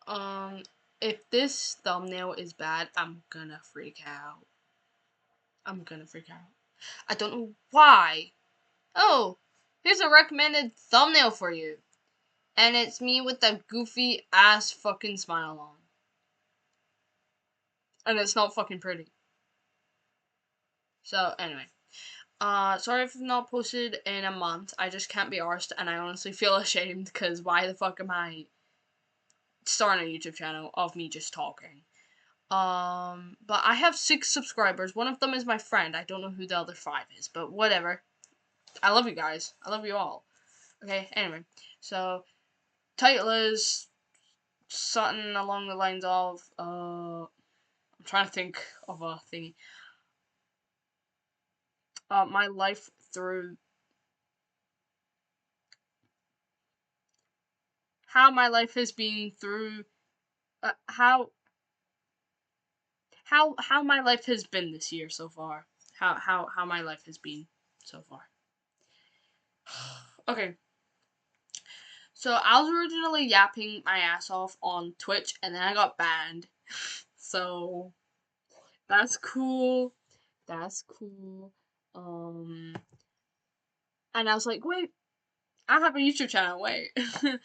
Um, if this thumbnail is bad, I'm gonna freak out. I'm gonna freak out. I don't know why. Oh, here's a recommended thumbnail for you. And it's me with that goofy ass fucking smile on. And it's not fucking pretty. So, anyway. Sorry if I've not posted in a month. I just can't be arsed, and I honestly feel ashamed, because why the fuck am I starting a YouTube channel of me just talking? But I have 6 subscribers. One of them is my friend. I don't know who the other 5 is, but whatever. I love you guys. I love you all. Okay, anyway. So, title is something along the lines of, I'm trying to think of a thingy. My life through... How my life has been through... how my life has been this year so far. How my life has been so far. Okay. So I was originally yapping my ass off on Twitch, and then I got banned. So that's cool. That's cool. And I was like, wait, I have a YouTube channel, wait. That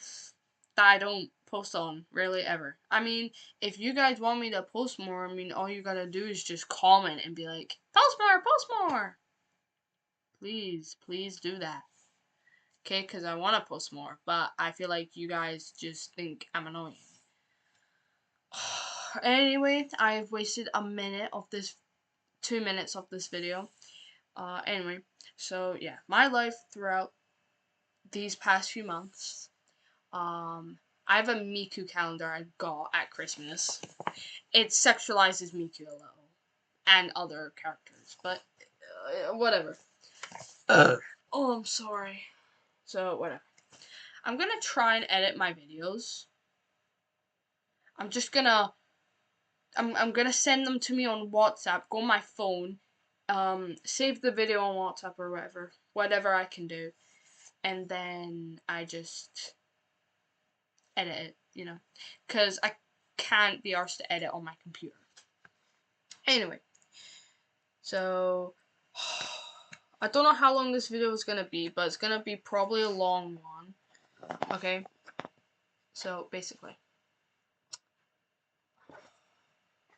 I don't post on, really, ever. I mean, if you guys want me to post more, I mean, all you gotta do is just comment and be like, post more, post more! Please, please do that. Okay, because I want to post more, but I feel like you guys just think I'm annoying. Anyway, I've wasted a minute of this, 2 minutes of this video. Anyway, so yeah, my life throughout these past few months. I have a Miku calendar I got at Christmas. It sexualizes Miku a little, and other characters, but whatever. Oh, I'm sorry. So, whatever. I'm gonna try and edit my videos. I'm just gonna... I'm gonna send them to me on WhatsApp, go on my phone, save the video on WhatsApp or whatever I can do, and then I just edit it, you know, because I can't be arsed to edit on my computer. Anyway, so I don't know how long this video is gonna be, but it's gonna be probably a long one. Okay, so basically,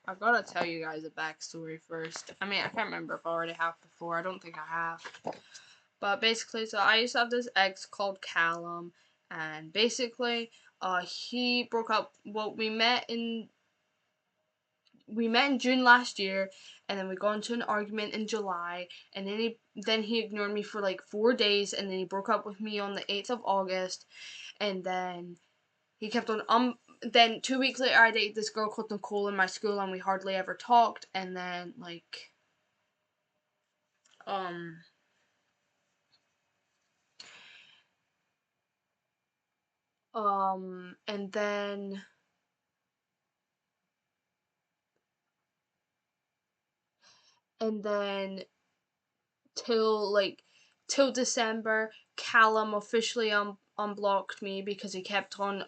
I've gotta tell you guys a backstory first. I mean, I can't remember if I already have before. I don't think I have. But basically, so I used to have this ex called Callum, and basically, he broke up. Well, we met in June last year, and then we got into an argument in July, and then he ignored me for like 4 days, and then he broke up with me on the 8th of August, and then he kept on then 2 weeks later I dated this girl called Nicole in my school, and we hardly ever talked, and then like and then till December, Callum officially unblocked me because he kept on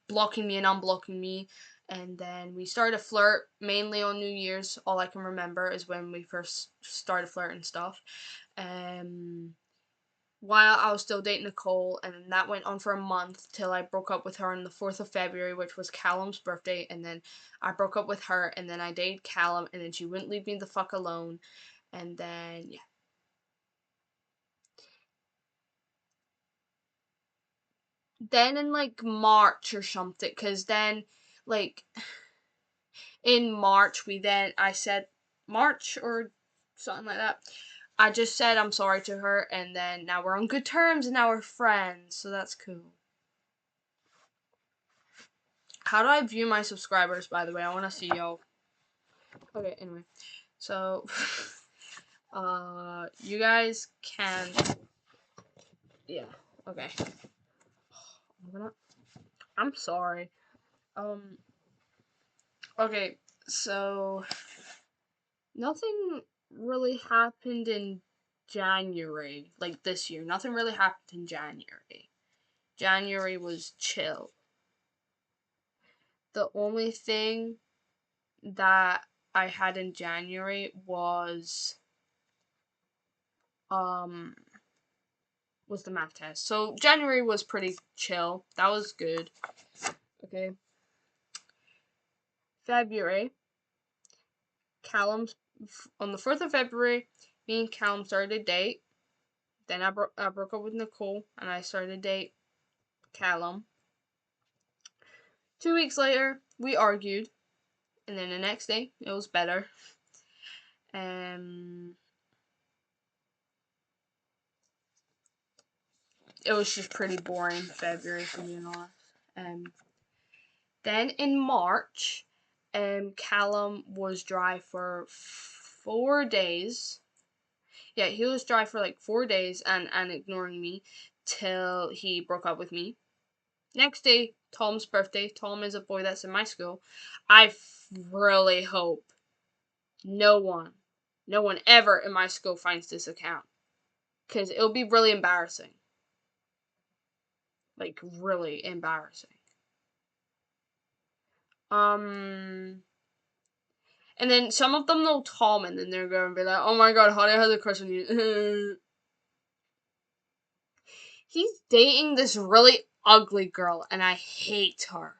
blocking me and unblocking me. And then we started to flirt, mainly on New Year's. All I can remember is when we first started flirting stuff. While I was still dating Nicole, and that went on for a month till I broke up with her on the 4th of February, which was Callum's birthday, and then I broke up with her, and then I dated Callum, and then she wouldn't leave me the fuck alone, and then, yeah. Then in, like, March or something, because then, like, in March, I said, March or something like that, I just said I'm sorry to her, and then now we're on good terms, and now we're friends, so that's cool. How do I view my subscribers, by the way? I want to see y'all. Okay, anyway. So, you guys can... Yeah, okay. I'm sorry. Okay, so... Nothing really happened in January, like this year. Nothing really happened in January. January was chill. The only thing that I had in January was the math test. So January was pretty chill. That was good. Okay. February, Callum's on the 4th of February, me and Callum started a date. Then I broke up with Nicole and I started a date Callum. 2 weeks later, we argued, and then the next day it was better. It was just pretty boring February, for being honest. Then in March, Callum was dry for 4 days. Yeah, he was dry for like 4 days and ignoring me till he broke up with me. Next day, Tom's birthday. Tom is a boy that's in my school. I really hope no one ever in my school finds this account, because it'll be really embarrassing. Like, really embarrassing. And then some of them know Tom, and then they're going to be like, oh my god, Holly has a crush on you. He's dating this really ugly girl, and I hate her.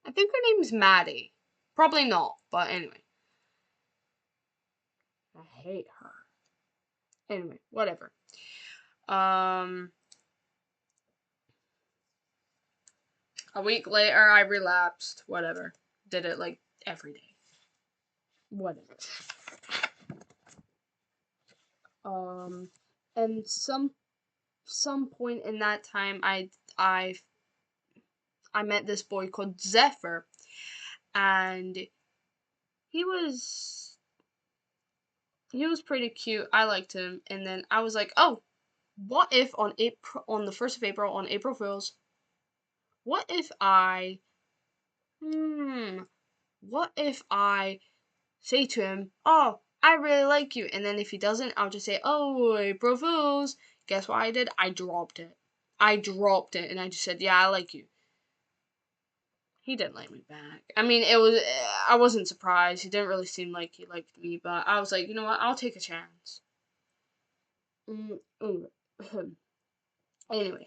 I think her name's Maddie. Probably not, but anyway. I hate her. Anyway, whatever. A week later, I relapsed. Whatever. Did it like every day. Whatever. And some point in that time, I met this boy called Zephyr, and he was pretty cute. I liked him, and then I was like, oh, what if on the 1st of April, on April Fool's, what if I say to him, oh, I really like you, and then if he doesn't, I'll just say, oh, April Fools. Guess what I did? I dropped it, and I just said, yeah, I like you. He didn't like me back. I mean, I wasn't surprised. He didn't really seem like he liked me, but I was like, you know what? I'll take a chance. Anyway.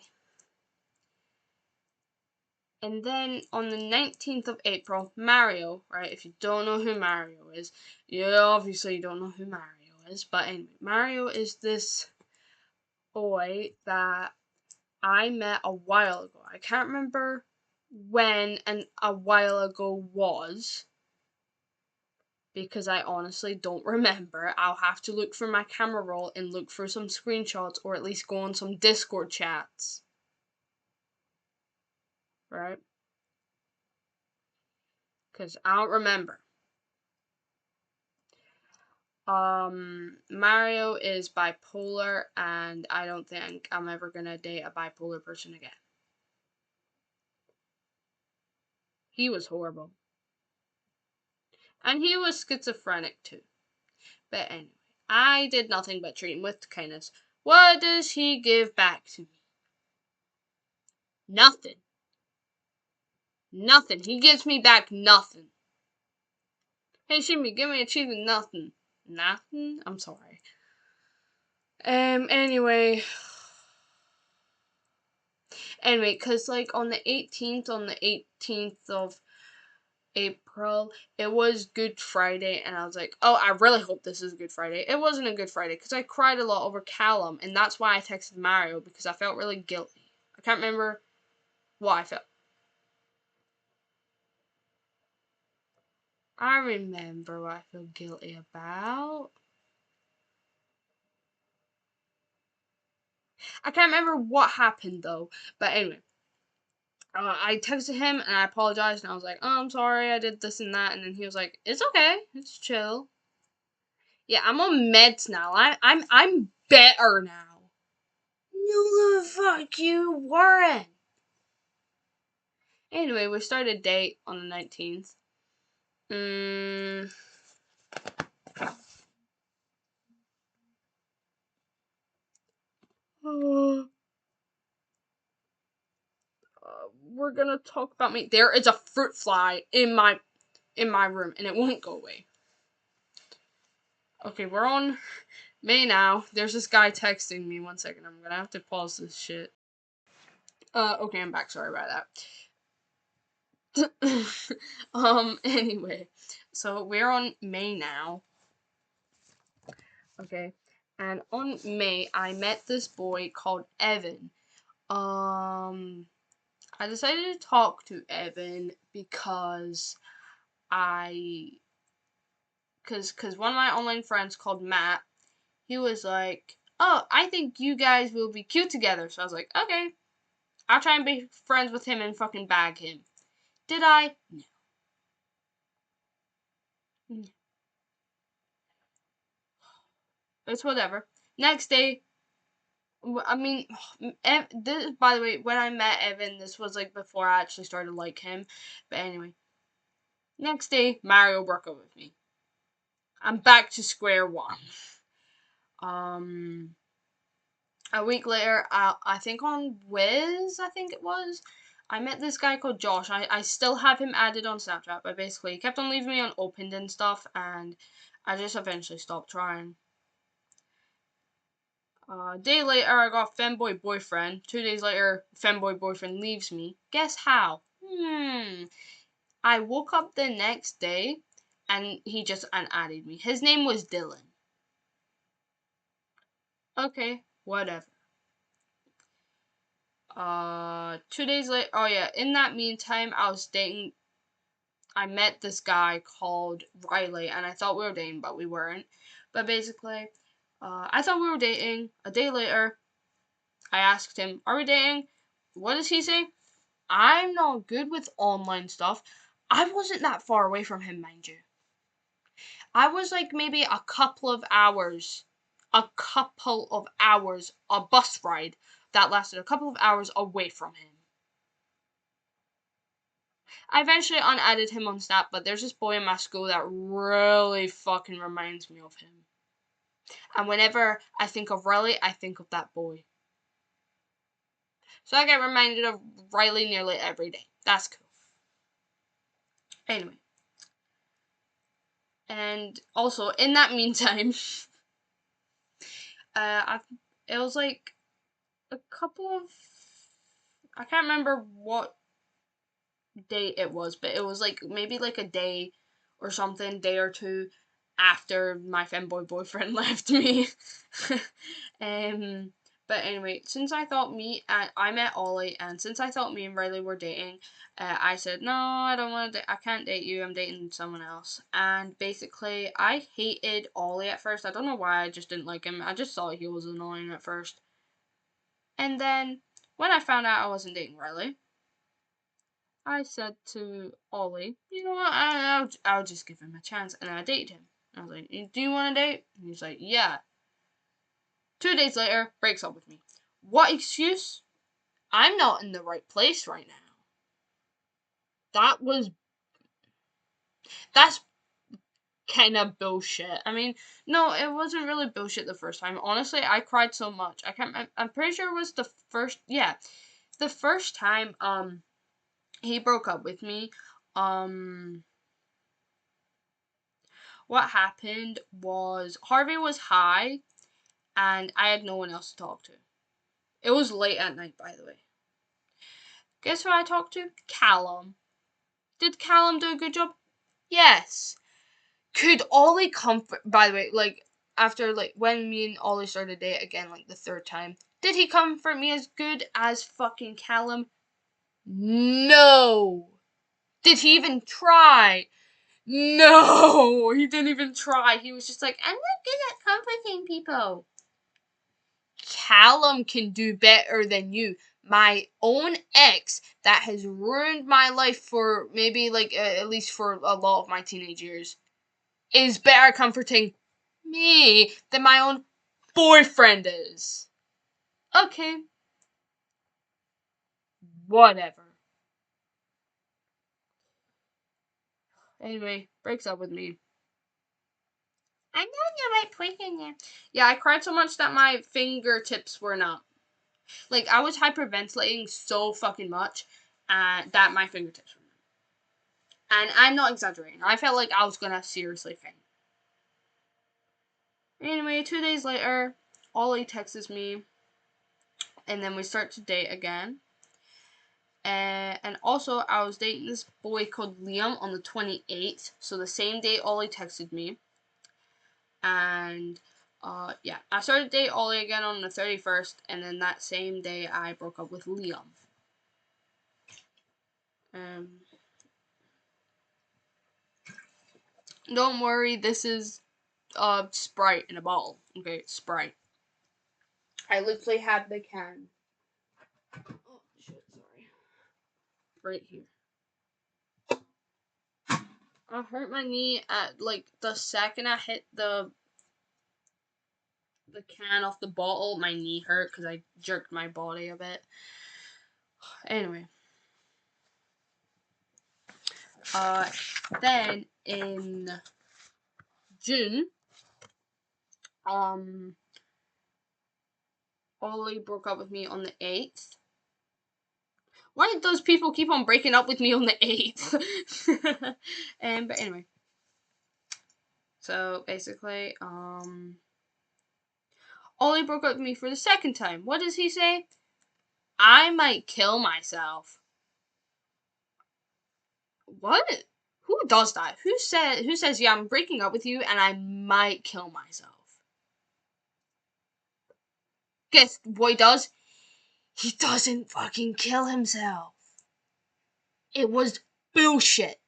And then on the 19th of April, Mario, right? If you don't know who Mario is, you obviously don't know who Mario is. But anyway, Mario is this boy that I met a while ago. I can't remember when a while ago was, because I honestly don't remember. I'll have to look for my camera roll and look for some screenshots, or at least go on some Discord chats. Right? Because I don't remember. Mario is bipolar, and I don't think I'm ever gonna date a bipolar person again. He was horrible. And he was schizophrenic too. But anyway, I did nothing but treat him with kindness. What does he give back to me? Nothing. Nothing. He gives me back nothing. Hey, Shimmy, give me a cheese and nothing. Nothing? I'm sorry. Anyway, cause like on the 18th of April, it was Good Friday, and I was like, oh, I really hope this is Good Friday. It wasn't a Good Friday, because I cried a lot over Callum, and that's why I texted Mario, because I felt really guilty. I can't remember what I felt. I remember what I feel guilty about. I can't remember what happened, though, but anyway. I texted him and I apologized, and I was like, oh, I'm sorry, I did this and that, and then he was like, it's okay, it's chill. Yeah, I'm on meds now. I'm better now. No, the fuck you weren't. Anyway, we started a date on the 19th. we're gonna talk about me. There is a fruit fly in my room, and it won't go away. Okay, we're on May now. There's this guy texting me. 1 second, I'm gonna have to pause this shit. Okay, I'm back. Sorry about that. Anyway, so we're on May now. Okay, and on May, I met this boy called Evan. I decided to talk to Evan because cause one of my online friends called Matt, he was like, oh, I think you guys will be cute together. So I was like, okay, I'll try and be friends with him and fucking bag him. Did I? No. It's whatever. Next day, I mean, this, by the way, when I met Evan, this was like before I actually started like him. But anyway, next day, Mario broke up with me. I'm back to square one. A week later, I think on Wiz, I think it was, I met this guy called Josh. I still have him added on Snapchat, but basically he kept on leaving me unopened and stuff, and I just eventually stopped trying. A day later, I got a femboy boyfriend. 2 days later, femboy boyfriend leaves me. Guess how? I woke up the next day, and he just unadded me. His name was Dylan. Okay, whatever. 2 days later, oh yeah, in that meantime, I met this guy called Riley, and I thought we were dating, but we weren't. But basically, I thought we were dating. A day later, I asked him, are we dating? What does he say? I'm not good with online stuff. I wasn't that far away from him, mind you. I was like maybe a couple of hours, a bus ride that lasted a couple of hours away from him. I eventually unadded him on Snap, but there's this boy in my school that really fucking reminds me of him. And whenever I think of Riley, I think of that boy. So I get reminded of Riley nearly every day. That's cool. Anyway. And also, in that meantime, it was like a couple of, I can't remember what day it was, but it was like maybe like a day or something, day or two after my femboy boyfriend left me. But anyway, since I thought I met Ollie, and since I thought me and Riley were dating, I said, no, I don't want to, I can't date you, I'm dating someone else. And basically, I hated Ollie at first. I don't know why, I just didn't like him. I just thought he was annoying at first. And then, when I found out I wasn't dating Riley, I said to Ollie, you know what, I'll just give him a chance. And I dated him. I was like, do you want to date? And he's like, yeah. 2 days later, breaks up with me. What excuse? I'm not in the right place right now. That's kind of bullshit. I mean, no, it wasn't really bullshit the first time. Honestly, I cried so much. I'm pretty sure it was the first time, he broke up with me. What happened was Harvey was high, and I had no one else to talk to. It was late at night, by the way. Guess who I talked to? Callum. Did Callum do a good job? Yes. Could Ollie comfort? By the way, like after when me and Ollie started a date again, like the third time, did he comfort me as good as fucking Callum? No. Did he even try? No, he didn't even try. He was just like, I'm not good at comforting people. Callum can do better than you. My own ex that has ruined my life for maybe at least for a lot of my teenage years is better comforting me than my own boyfriend is. Okay. Whatever. Anyway, breaks up with me. I'm not in the right place in there. Yeah, I cried so much that my fingertips were numb. Like, I was hyperventilating so fucking much. that my fingertips were numb. And I'm not exaggerating. I felt like I was gonna seriously faint. Anyway, 2 days later, Ollie texts me, and then we start to date again. And also, I was dating this boy called Liam on the 28th, so the same day Ollie texted me. And yeah, I started dating Ollie again on the 31st, and then that same day I broke up with Liam. Don't worry, this is Sprite in a bottle. Okay, Sprite. I literally had the can. Oh shit, sorry. Right here. I hurt my knee at like the second I hit the can off the bottle. My knee hurt because I jerked my body a bit. Anyway. Then in June, Ollie broke up with me on the 8th. Why do those people keep on breaking up with me on the 8th? But anyway. So basically, Ollie broke up with me for the second time. What does he say? I might kill myself. What? Who does that? Who says, yeah, I'm breaking up with you and I might kill myself? Guess what he does? He doesn't fucking kill himself. It was bullshit.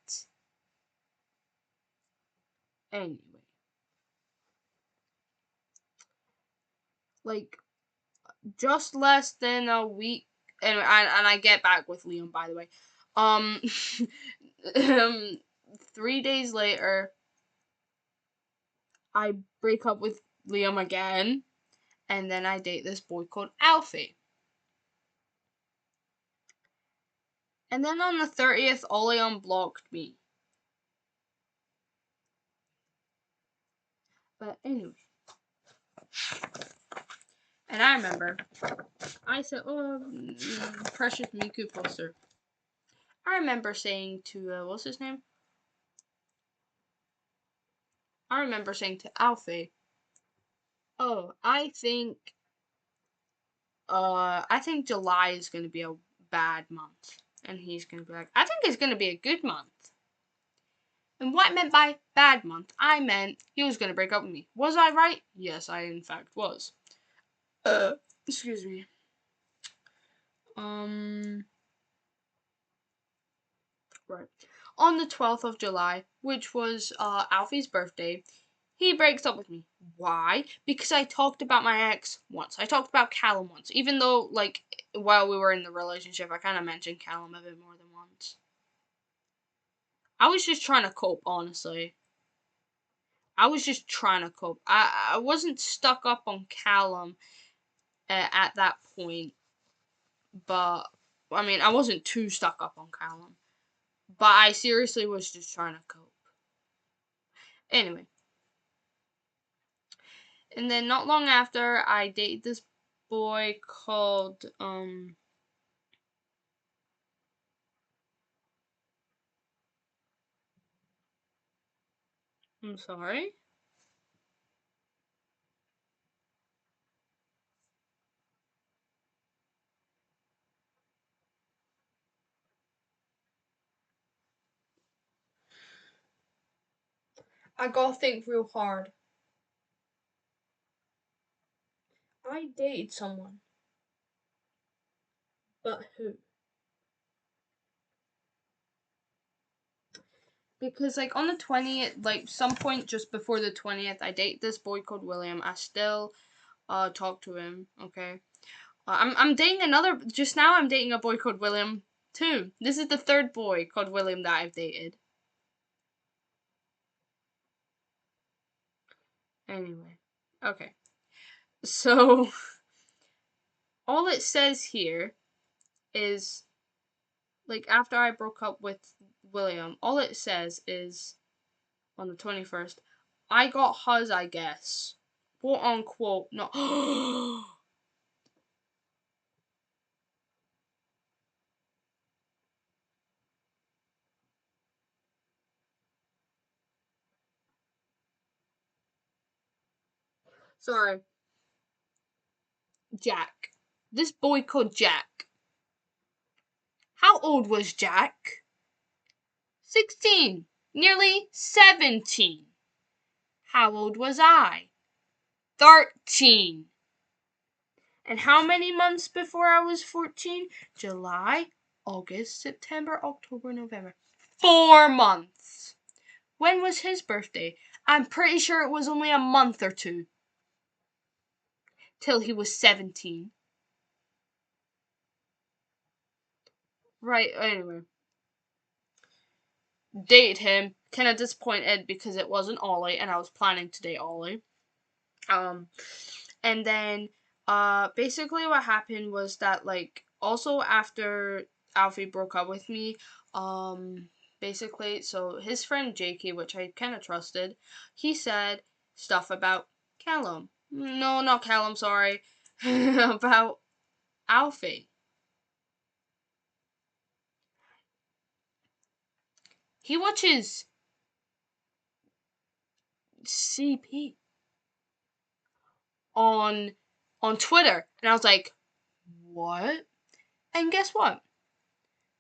Anyway. Like, just less than a week, and I get back with Liam, by the way. 3 days later, I break up with Liam again, and then I date this boy called Alfie. And then on the 30th, Ollie unblocked me. But anyway. And I remember, I said, oh, precious Miku poster. I remember saying to, what's his name? I remember saying to Alfie, oh, I think July is going to be a bad month. And he's going to be like, I think it's going to be a good month. And what I meant by bad month, I meant he was going to break up with me. Was I right? Yes, I in fact was. Excuse me. Right. On the 12th of July, which was Alfie's birthday, he breaks up with me. Why? Because I talked about my ex once. I talked about Callum once. Even though, like, while we were in the relationship, I kind of mentioned Callum a bit more than once. I was just trying to cope, honestly. I was just trying to cope. I wasn't stuck up on Callum at that point. But, I mean, I wasn't too stuck up on Callum. But I seriously was just trying to cope. Anyway. And then not long after, I dated this boy called, I'm sorry? I gotta think real hard. I dated someone. But who? Because, like, on the 20th, like, some point just before the 20th, I date this boy called William. I still, talk to him, okay? I'm dating just now I'm dating a boy called William, too. This is the third boy called William that I've dated. Anyway. Okay. So, all it says here is, like, after I broke up with William, all it says is, on the 21st, I got huz, I guess. Quote unquote, not. Sorry. Jack. This boy called Jack. How old was Jack? 16. Nearly 17. How old was I? 13. And how many months before I was 14? July, August, September, October, November. 4 months. When was his birthday? I'm pretty sure it was only a month or two. Till he was 17. Right, anyway. Dated him. Kind of disappointed because it wasn't Ollie and I was planning to date Ollie. And then basically what happened was that, like, also after Alfie broke up with me, basically, so his friend Jakey, which I kind of trusted, he said stuff about Callum. No, not Callum, sorry. About Alfie. He watches CP on Twitter, and I was like, what? And guess what?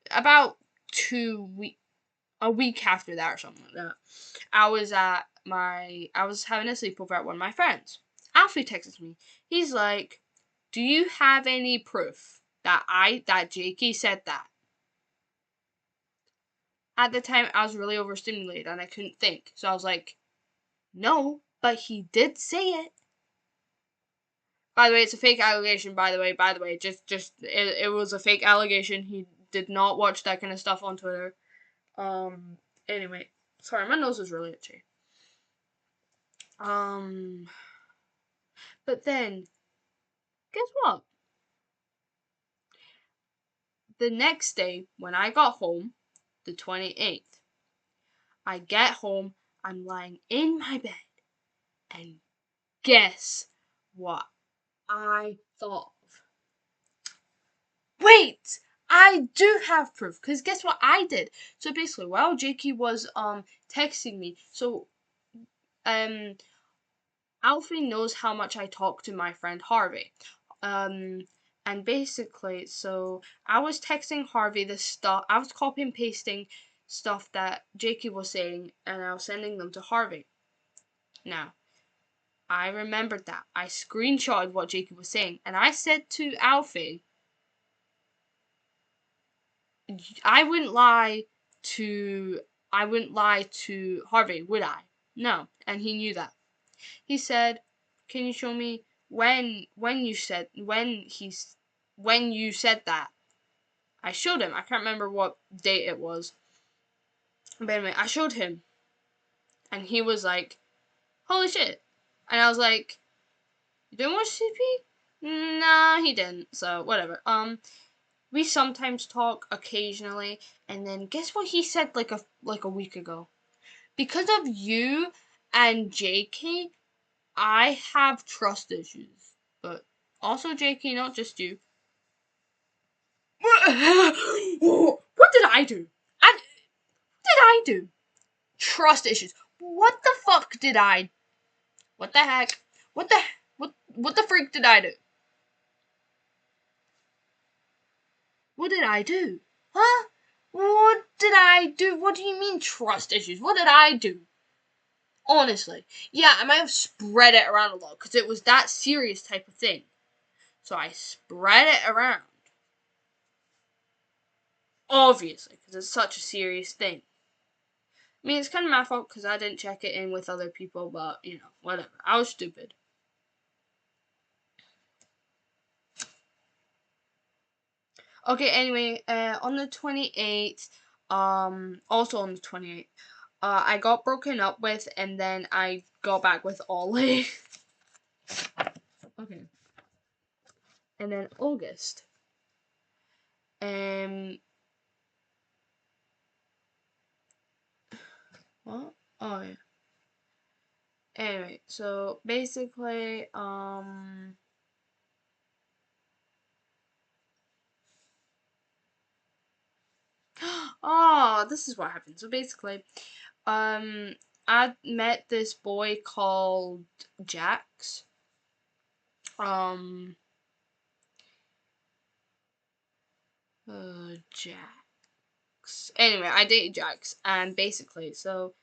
About a week after that or something like that, I was having a sleepover at one of my friends. Alfie texts me. He's like, "Do you have any proof that Jakey said that?" At the time, I was really overstimulated and I couldn't think, so I was like, "No, but he did say it." By the way, it's a fake allegation. By the way, just it was a fake allegation. He did not watch that kind of stuff on Twitter. Anyway, sorry, my nose is really itchy. But then, guess what? The next day, when I got home, the 28th, I get home, I'm lying in my bed, and guess what I thought of? Wait! I do have proof, because guess what I did? So basically, while Jakey was texting me, so Alfie knows how much I talk to my friend Harvey. And basically, so I was texting Harvey this stuff. I was copy and pasting stuff that Jakey was saying, and I was sending them to Harvey. Now, I remembered that. I screenshotted what Jakey was saying, and I said to Alfie, I wouldn't lie to Harvey, would I? No, and he knew that. He said, "Can you show me when you said that?" I showed him. I can't remember what date it was. But anyway, I showed him, and he was like, "Holy shit!" And I was like, "You didn't watch CP?" Nah, he didn't. So whatever. We sometimes talk occasionally, and then guess what he said like a week ago? Because of you and JK, I have trust issues, but also JK, not just you. What did I do? What did I do? Trust issues. What the fuck did I? What the heck? What the freak did I do? What did I do? Huh? What did I do? What do you mean trust issues? What did I do? Honestly. Yeah, I might have spread it around a lot because it was that serious type of thing. So I spread it around. Obviously, because it's such a serious thing. I mean, it's kind of my fault because I didn't check it in with other people, but, you know, whatever. I was stupid. Okay, anyway, on the 28th, also on the 28th, I got broken up with, and then I got back with Ollie. Okay. And then August. What? Oh, yeah. Anyway, so basically, oh, this is what happened. So basically, I met this boy called Jax. Um, Jax. Anyway, I dated Jax, and basically, so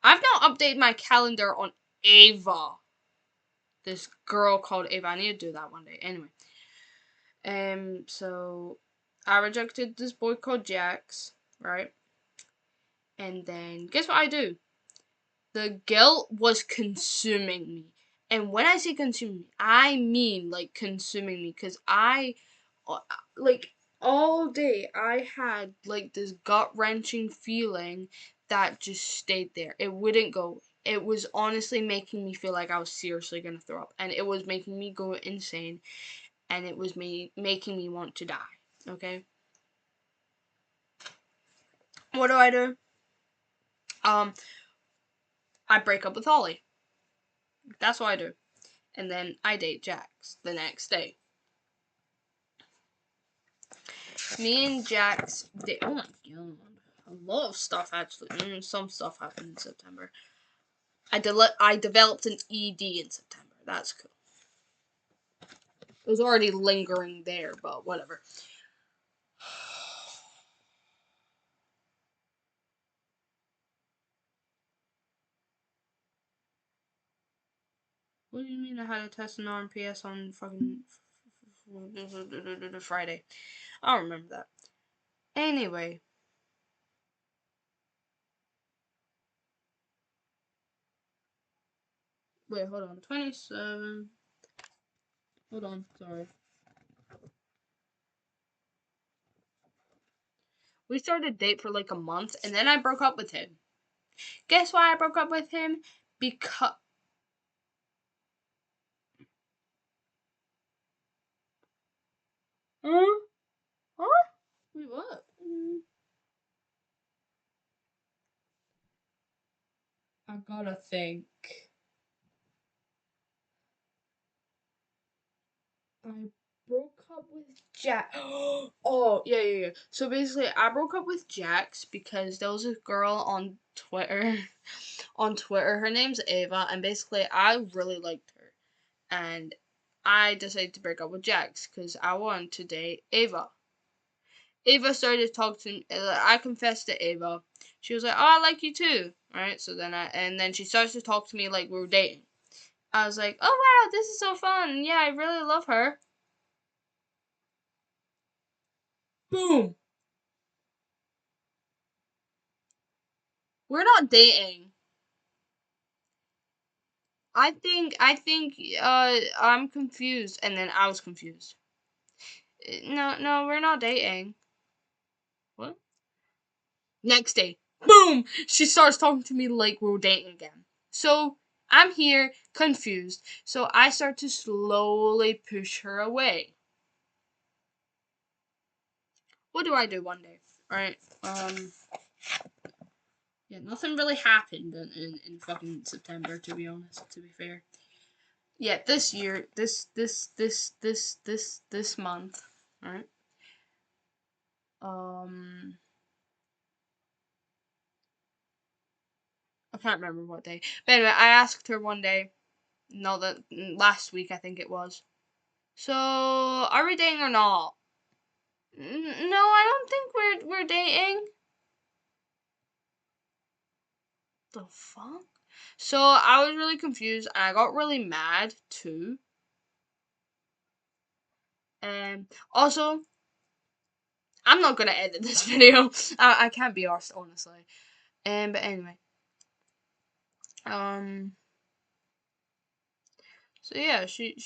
I've now updated my calendar on Ava. This girl called Ava. I need to do that one day. Anyway, so I rejected this boy called Jax, right? And then guess what I do? The guilt was consuming me. And when I say consuming me, I mean like consuming me. Because like, all day I had like this gut wrenching feeling that just stayed there. It wouldn't go. It was honestly making me feel like I was seriously gonna throw up. And it was making me go insane. And it was making me want to die. Okay? What do? I break up with Holly. That's what I do. And then I date Jax the next day. Me and Jax date. Oh my god. A lot of stuff actually. Some stuff happened in September. I developed an ED in September. That's cool. It was already lingering there, but whatever. What do you mean I had a test in RMPS on fucking Friday? I don't remember that. Anyway. Wait, hold on. 27. Hold on, sorry. We started a date for like a month, and then I broke up with him. Guess why I broke up with him? Because. Huh? Huh? Wait, what? I gotta think. I broke up with Jack. Oh, yeah. So basically, I broke up with Jax because there was a girl on Twitter. On Twitter, her name's Ava, and basically, I really liked her. And I decided to break up with Jax because I wanted to date Ava. Ava started to talk to me. I confessed to Ava. She was like, "Oh, I like you too." Right? So then she starts to talk to me like we were dating. I was like, "Oh wow, this is so fun. Yeah, I really love her." Boom. We're not dating. I think I'm confused, and then I was confused. No, we're not dating. What? Next day, boom! She starts talking to me like we're dating again. So I'm here, confused. So I start to slowly push her away. What do I do one day? Right? Yeah, nothing really happened in fucking September, to be honest, to be fair. Yeah, this year, this month, right? Um, I can't remember what day. But anyway, I asked her one day, no, that last week I think it was. So, are we dating or not? No, I don't think we're dating. The fuck? So I was really confused and I got really mad too. And also, I'm not gonna edit this video. I can't be arsed, honestly. But anyway, um, so yeah, she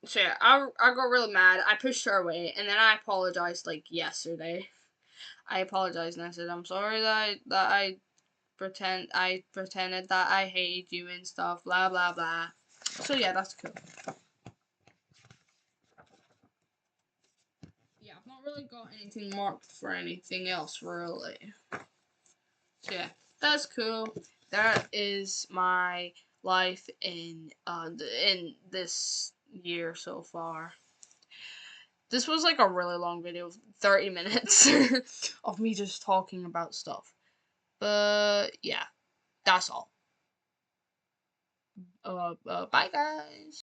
so yeah, I got really mad. I pushed her away, and then I apologized like yesterday. I apologized and I said I'm sorry I pretended that I hated you and stuff. Blah blah blah. So yeah, that's cool. Yeah, I've not really got anything marked for anything else really. So yeah, that's cool. That is my life in this year so far. This was like a really long video, 30 minutes of me just talking about stuff. But yeah, that's all. Bye guys.